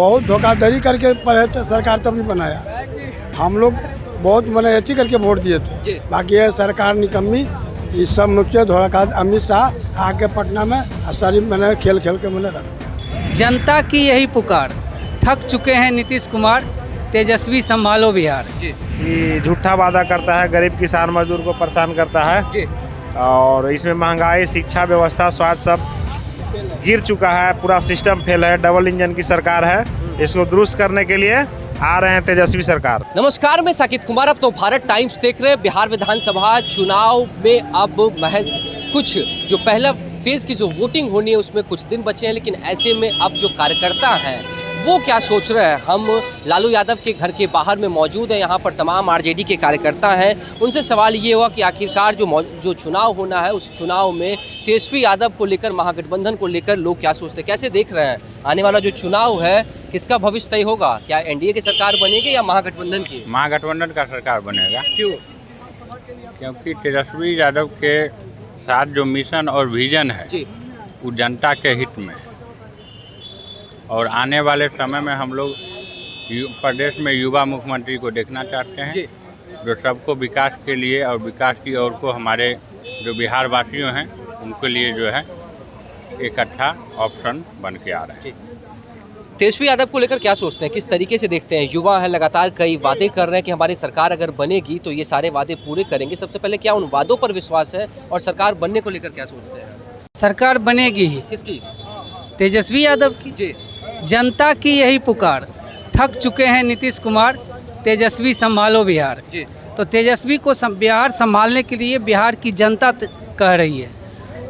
बहुत धोखाधड़ी करके सरकार तब नहीं बनाया। हम लोग बहुत मैंने ऐसी करके वोट दिए थे, बाकी ये सरकार निकम्मी। ये सब मुख्य धोखा अमित शाह आके पटना में सारी मैंने खेल के मैंने रख दिया। जनता की यही पुकार, थक चुके हैं नीतीश कुमार, तेजस्वी संभालो बिहार। ये झूठा वादा करता है, गरीब किसान मजदूर को परेशान करता है और इसमें महंगाई, शिक्षा व्यवस्था, स्वास्थ्य सब गिर चुका है। पूरा सिस्टम फेल है। डबल इंजन की सरकार है। इसको दुरुस्त करने के लिए आ रहे हैं तेजस्वी सरकार। नमस्कार, मैं साकिब कुमार। अब तो भारत टाइम्स देख रहे हैं। बिहार विधानसभा चुनाव में अब महज कुछ जो पहला फेज की जो वोटिंग होनी है उसमें कुछ दिन बचे हैं, लेकिन ऐसे में अब जो कार्यकर्ता हैं वो क्या सोच रहे हैं। हम लालू यादव के घर के बाहर में मौजूद हैं। यहाँ पर तमाम आरजेडी के कार्यकर्ता हैं। उनसे सवाल ये हुआ कि आखिरकार जो चुनाव होना है उस चुनाव में तेजस्वी यादव को लेकर, महागठबंधन को लेकर लोग क्या सोचते हैं, कैसे देख रहे हैं। आने वाला जो चुनाव है किसका भविष्य तय होगा? क्या एनडीए की सरकार बनेगी या महागठबंधन की? महागठबंधन का सरकार बनेगा। क्यों? क्योंकि तेजस्वी यादव के साथ जो मिशन और विजन है वो जनता के हित में है। और आने वाले समय में हम लोग प्रदेश में युवा मुख्यमंत्री को देखना चाहते हैं जो सबको विकास के लिए और विकास की ओर को हमारे जो बिहार वासियों हैं उनके लिए जो है एक अच्छा ऑप्शन बन के आ रहे हैं। तेजस्वी यादव को लेकर क्या सोचते हैं, किस तरीके से देखते हैं? युवा है, लगातार कई वादे कर रहे हैं कि हमारी सरकार अगर बनेगी तो ये सारे वादे पूरे करेंगे। सबसे पहले क्या उन वादों पर विश्वास है और सरकार बनने को लेकर क्या सोचते हैं? सरकार बनेगी ही। किसकी? तेजस्वी यादव की। जी। जनता की यही पुकार, थक चुके हैं नीतीश कुमार, तेजस्वी संभालो बिहार। जी। तो तेजस्वी को बिहार संभालने के लिए बिहार की जनता कह रही है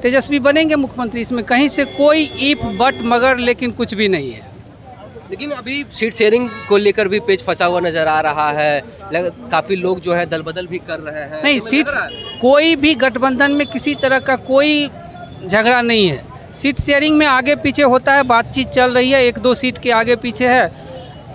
तेजस्वी बनेंगे मुख्यमंत्री। इसमें कहीं से कोई इफ बट मगर लेकिन कुछ भी नहीं है। लेकिन अभी सीट शेयरिंग को लेकर भी पेच फंसा हुआ नजर आ रहा है। काफी लोग जो है दल बदल भी कर रहे हैं। नहीं, सीट कोई भी गठबंधन में किसी तरह का कोई झगड़ा नहीं है। सीट शेयरिंग में आगे पीछे होता है, बातचीत चल रही है, 1-2 सीट के आगे पीछे है।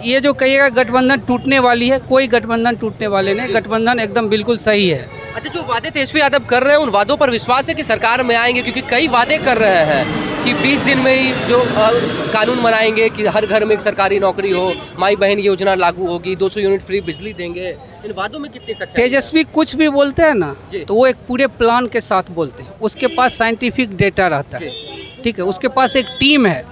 ये जो कहिएगा गठबंधन टूटने वाली है, कोई गठबंधन टूटने वाले नहीं। गठबंधन एकदम बिल्कुल सही है। अच्छा, जो वादे तेजस्वी यादव कर रहे हैं उन वादों पर विश्वास है कि सरकार में आएंगे? क्योंकि कई वादे कर रहे हैं कि 20 दिन में ही जो कानून बनाएंगे कि हर घर में एक सरकारी नौकरी हो, माई बहन योजना लागू होगी, 200 यूनिट फ्री बिजली देंगे। इन वादों में कितनी सच्चाई है? तेजस्वी कुछ भी बोलते हैं ना तो वो एक पूरे प्लान के साथ बोलते हैं। उसके पास साइंटिफिक डेटा रहता है, ठीक है। उसके पास एक टीम है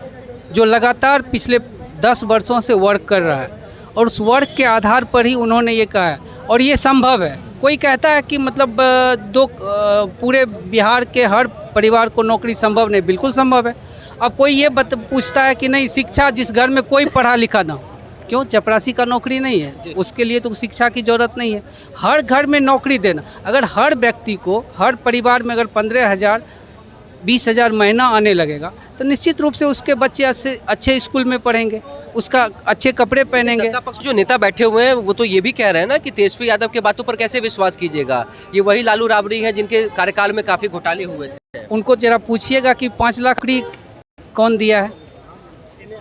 जो लगातार पिछले 10 वर्षों से वर्क कर रहा है और उस वर्क के आधार पर ही उन्होंने ये कहा है और ये संभव है। कोई कहता है कि मतलब पूरे बिहार के हर परिवार को नौकरी संभव नहीं, बिल्कुल संभव है। अब कोई ये पूछता है कि नहीं, शिक्षा जिस घर में कोई पढ़ा लिखा ना हो, क्यों? चपरासी का नौकरी नहीं है, उसके लिए तो शिक्षा की ज़रूरत नहीं है। हर घर में नौकरी देना, अगर हर व्यक्ति को, हर परिवार में अगर 15,000 20,000 महीना आने लगेगा तो निश्चित रूप से उसके बच्चे अच्छे स्कूल में पढ़ेंगे, उसका अच्छे कपड़े पहनेंगे। सत्ता पक्ष जो नेता बैठे हुए हैं वो तो ये भी कह रहे हैं ना कि तेजस्वी यादव के बातों पर कैसे विश्वास कीजिएगा, ये वही लालू राबड़ी हैं जिनके कार्यकाल में काफ़ी घोटाले हुए थे। उनको जरा पूछिएगा कि 5 लाख नौकरी कौन दिया है?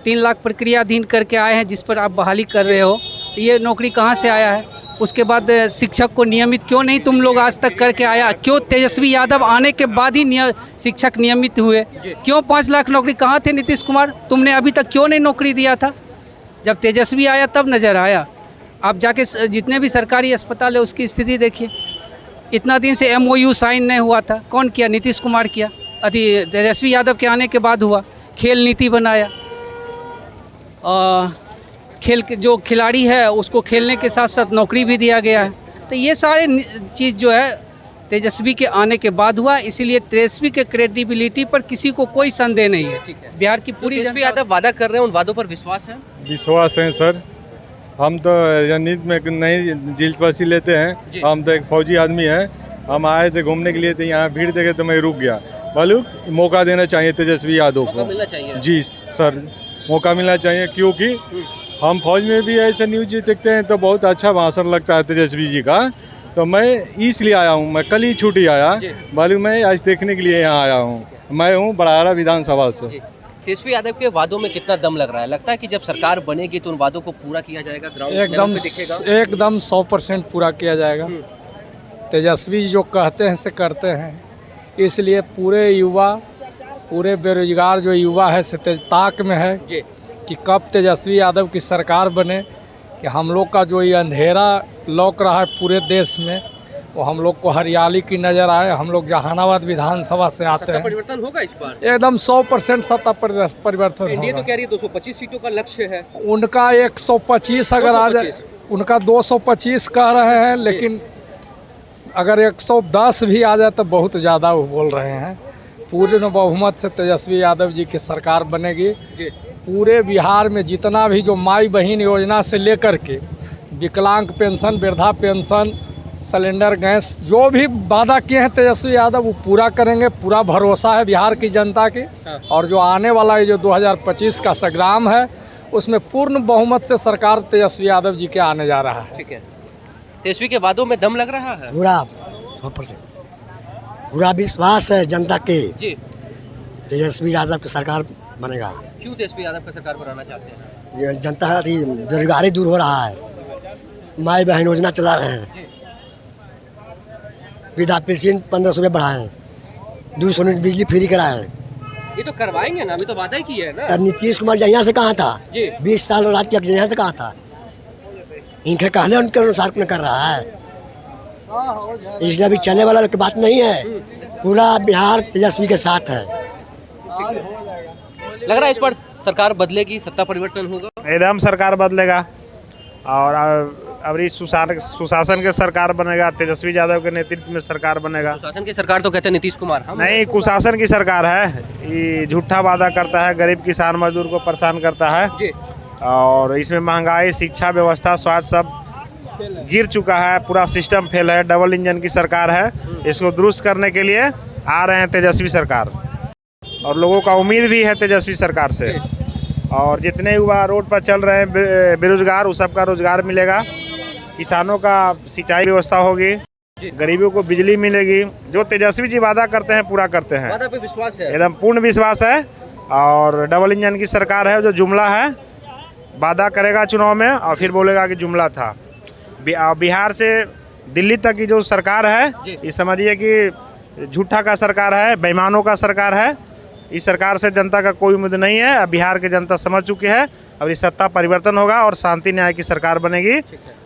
3 लाख प्रक्रियाधीन करके आए हैं जिस पर आप बहाली कर रहे हो, तो ये नौकरी कहाँ से आया है? उसके बाद शिक्षक को नियमित क्यों नहीं तुम लोग आज तक करके आया? क्यों तेजस्वी यादव आने के बाद ही शिक्षक नियमित हुए? क्यों 5 लाख नौकरी? कहाँ थे नीतीश कुमार? तुमने अभी तक क्यों नहीं नौकरी दिया था? जब तेजस्वी आया तब नज़र आया। आप जाके जितने भी सरकारी अस्पताल है उसकी स्थिति देखिए। इतना दिन से MOU साइन नहीं हुआ था, कौन किया? नीतीश कुमार किया। तेजस्वी यादव के आने के बाद हुआ। खेल नीति बनाया, खेल के जो खिलाड़ी है उसको खेलने के साथ साथ नौकरी भी दिया गया है। तो ये सारे चीज़ जो है तेजस्वी के आने के बाद हुआ, इसीलिए तेजस्वी के क्रेडिबिलिटी पर किसी को कोई संदेह नहीं है। बिहार की पूरी तेजस्वी यादव वादा कर रहे हैं, उन वादों पर विश्वास है? विश्वास है सर। हम तो रणनीति में नहीं दिलचस्पी लेते हैं। हम तो एक फौजी आदमी हैं। हम आए थे घूमने के लिए, तो यहाँ भीड़ देखे तो मैं रुक गया। मालूम, मौका देना चाहिए तेजस्वी यादव को। मिलना चाहिए। जी सर, मौका मिलना चाहिए, क्योंकि हम फौज में भी ऐसे न्यूज देखते हैं तो बहुत अच्छा भाषण लगता है तेजस्वी जी का। तो मैं इसलिए आया हूँ। मैं कल ही छुट्टी आया, मालूम, मैं आज देखने के लिए यहाँ आया हूँ। मैं हूँ बड़ारा विधानसभा से। तेजस्वी यादव के वादों में कितना दम लग रहा है? लगता है कि जब सरकार बनेगी तो उन वादों को पूरा किया जाएगा, ग्राउंड लेवल पे दिखेगा? एकदम 100% पूरा किया जाएगा। तेजस्वी जो कहते हैं से करते हैं, इसलिए पूरे युवा, पूरे बेरोजगार जो युवा है से ताक में है कि कब तेजस्वी यादव की सरकार बने, कि हम लोग का जो ये अंधेरा लौक रहा है पूरे देश में वो हम लोग को हरियाली की नज़र आए। हम लोग जहानाबाद विधानसभा से आते सत्ता हैं, परिवर्तन होगा इस बार? एकदम 100% सत्ता परिवर्तन एनडीए तो होगा। कह रही है 225 सीटों का लक्ष्य है। उनका 125 अगर आ जाए, 225 उनका 225 कह रहे हैं, लेकिन अगर 110 भी आ जाए तो बहुत ज़्यादा वो बोल रहे हैं। पूर्ण बहुमत से तेजस्वी यादव जी की सरकार बनेगी। जी। पूरे बिहार में जितना भी जो माई बहन योजना से लेकर के विकलांग पेंशन, वृद्धा पेंशन, सिलेंडर गैस, जो भी वादा किए हैं तेजस्वी यादव वो पूरा करेंगे। पूरा भरोसा है बिहार की जनता की। हाँ। और जो आने वाला ये जो 2025 का संग्राम है उसमें पूर्ण बहुमत से सरकार तेजस्वी यादव जी के आने जा रहा है। ठीक है, तेजस्वी के वादों में दम लग रहा है? पूरा 100% पूरा विश्वास है जनता के। जी। तेजस्वी यादव की सरकार बनेगा। क्यों तेजस्वी यादव का सरकार बनाना चाहते हैं? ये जनता की बेरोजगारी दूर हो रहा है, माई बहन योजना चला रहे हैं, जी। वृद्धा पेंशन 1500 रुपये बढ़ाए, 200 यूनिट बिजली फ्री कराए। ये तो करवाएंगे ना, अभी तो वादा ही किया है ना। तब नीतीश कुमार यहाँ से कहाँ था? जी। 20 साल राज किया, यहाँ से कहाँ था? इनके कहने उनके अनुसार न कर रहा है, इसलिए अभी चलने वाला की बात नहीं है। पूरा बिहार तेजस्वी के साथ है। लग रहा है इस बार सरकार बदलेगी, सत्ता परिवर्तन होगा? एकदम सरकार बदलेगा और अब इस सुशासन के सरकार बनेगा। तेजस्वी यादव के नेतृत्व में सरकार बनेगा। शासन की सरकार तो कहते हैं नीतीश कुमार। नहीं, कुशासन की सरकार है। ये झूठा वादा करता है, गरीब किसान मजदूर को परेशान करता है। जी। और इसमें महंगाई, शिक्षा व्यवस्था, स्वास्थ्य सब गिर चुका है। पूरा सिस्टम फेल है। डबल इंजन की सरकार है। इसको दुरुस्त करने के लिए आ रहे हैं तेजस्वी सरकार, और लोगों का उम्मीद भी है तेजस्वी सरकार से। और जितने युवा रोड पर चल रहे हैं बेरोजगार, उस सबका रोजगार मिलेगा। किसानों का सिंचाई व्यवस्था होगी, गरीबों को बिजली मिलेगी। जो तेजस्वी जी वादा करते हैं पूरा करते हैं। वादा पे विश्वास है? एकदम पूर्ण विश्वास है। और डबल इंजन की सरकार है। जो जुमला है, वादा करेगा चुनाव में और फिर बोलेगा कि जुमला था। बिहार से दिल्ली तक की जो सरकार है, ये समझिए कि झूठा का सरकार है, बेईमानों का सरकार है। इस सरकार से जनता का कोई उम्मीद नहीं है। अब बिहार की जनता समझ चुकी है। अब इस सत्ता परिवर्तन होगा और शांति न्याय की सरकार बनेगी।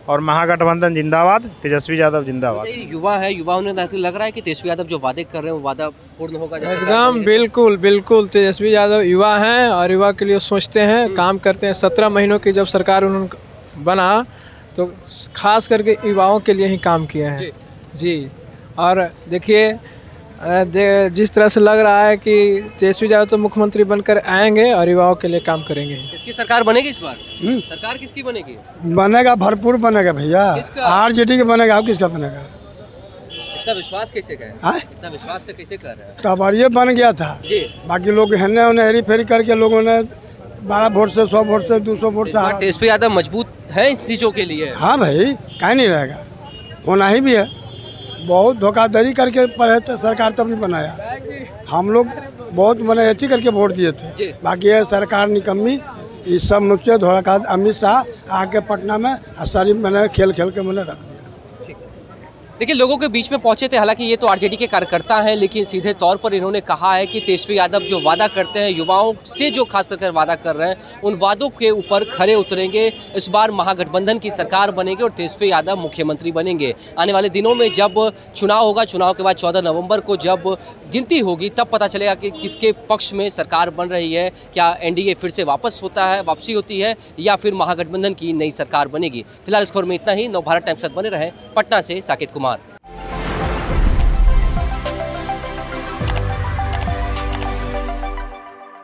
और महागठबंधन जिंदाबाद, तेजस्वी यादव जिंदाबाद। युवा है, युवाओं ने लग रहा है कि तेजस्वी यादव जो वादे कर रहे हैं वो वादा पूर्ण होगा? एकदम बिल्कुल बिल्कुल। तेजस्वी यादव युवा हैं और युवा के लिए सोचते हैं, काम करते हैं। 17 महीनों की जब सरकार उन्होंने बना तो खास करके युवाओं के लिए ही काम किए हैं। जी। और देखिए जिस तरह से लग रहा है कि तेजस्वी यादव तो मुख्यमंत्री बनकर आएंगे और युवाओं के लिए काम करेंगे। किसकी सरकार बनेगी इस बार? सरकार किसकी बनेगी? बनेगा, भरपूर बनेगा भैया। आरजेडी का बनेगा। अब किसका बनेगा? इतना विश्वास कैसे करें? इतना विश्वास से कैसे कर रहे हैं? तो अब ये बन गया था। बाकी लोग हेने उन्हें हेरी फेरी करके लोगों ने 12 वोट से, 100 वोट से, 200 वोट से। तेजस्वी यादव मजबूत है इन चीजों के लिए? हाँ भाई, कहीं नहीं रहेगा, होना ही भी है। बहुत धोखाधड़ी करके पढ़े थे, सरकार तब नहीं बनाया। हम लोग बहुत मैंने ऐसी करके वोट दिए थे। बाकी ये सरकार निकम्मी। इस सब मुख्य धोखाधड़ी अमित शाह आके पटना में सारी मैंने खेल खेल के मैंने रख दिया। देखिए, लोगों के बीच में पहुंचे थे। हालांकि ये तो आरजेडी के कार्यकर्ता हैं, लेकिन सीधे तौर पर इन्होंने कहा है कि तेजस्वी यादव जो वादा करते हैं, युवाओं से जो खास करके वादा कर रहे हैं, उन वादों के ऊपर खरे उतरेंगे। इस बार महागठबंधन की सरकार बनेगी और तेजस्वी यादव मुख्यमंत्री बनेंगे। आने वाले दिनों में जब चुनाव होगा, चुनाव के बाद 14 नवंबर को जब गिनती होगी, तब पता चलेगा कि किसके पक्ष में सरकार बन रही है। क्या एनडीए फिर से वापसी होती है या फिर महागठबंधन की नई सरकार बनेगी? फिलहाल इस खबर में इतना ही। नवभारत टाइम्स के साथ बने रहें। पटना से साकेत कुमार।